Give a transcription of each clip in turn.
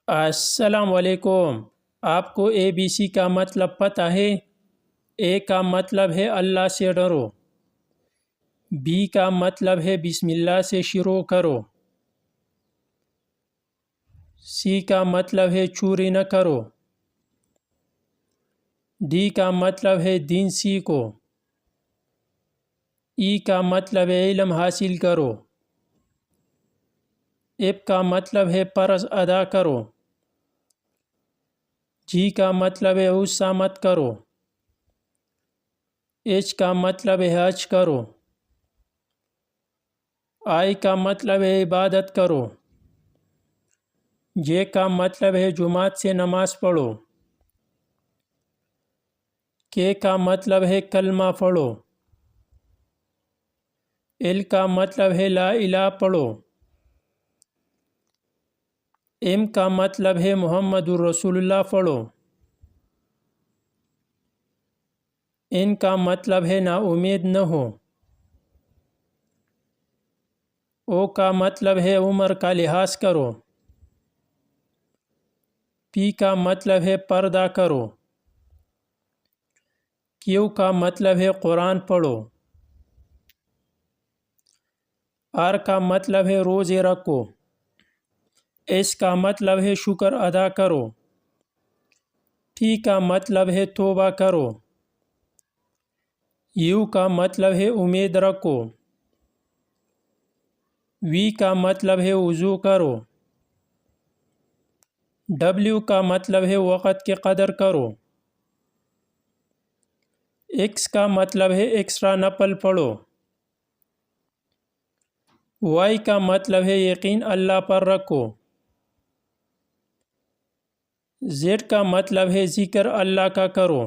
السلام علیکم۔ آپ کو ABC کا مطلب پتہ ہے؟ A کا مطلب ہے اللہ سے ڈرو، B کا مطلب ہے بسم اللہ سے شروع کرو، C کا مطلب ہے چوری نہ کرو، D کا مطلب ہے دین سیکھو، E کا مطلب ہے علم حاصل کرو، F کا مطلب ہے فرض ادا کرو، G کا مطلب ہے غصہ مت کرو، H کا مطلب ہے حج کرو، I کا مطلب ہے عبادت کرو، J کا مطلب ہے جماعت سے نماز پڑھو، K کا مطلب ہے کلمہ پڑھو، L کا مطلب ہے لا الہ پڑھو، M کا مطلب ہے محمد الرسول اللہ پڑھو، N کا مطلب ہے نا امید نہ ہو، O کا مطلب ہے عمر کا لحاظ کرو، P کا مطلب ہے پردہ کرو، Q کا مطلب ہے قرآن پڑھو، R کا مطلب ہے روزے رکھو، S کا مطلب ہے شکر ادا کرو، T کا مطلب ہے توبہ کرو، U کا مطلب ہے امید رکھو، V کا مطلب ہے وضو کرو، W کا مطلب ہے وقت کی قدر کرو، X کا مطلب ہے ایکسٹرا نفل پڑھو، Y کا مطلب ہے یقین اللہ پر رکھو، Z کا مطلب ہے ذکر اللہ کا کرو۔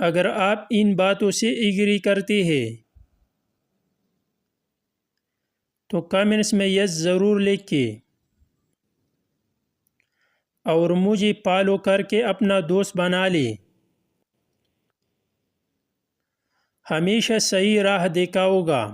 اگر آپ ان باتوں سے ایگری کرتے ہیں تو کامنٹس میں یس ضرور لکھیں اور مجھے فالو کر کے اپنا دوست بنا لیں۔ ہمیشہ صحیح راہ دکھاؤں گا۔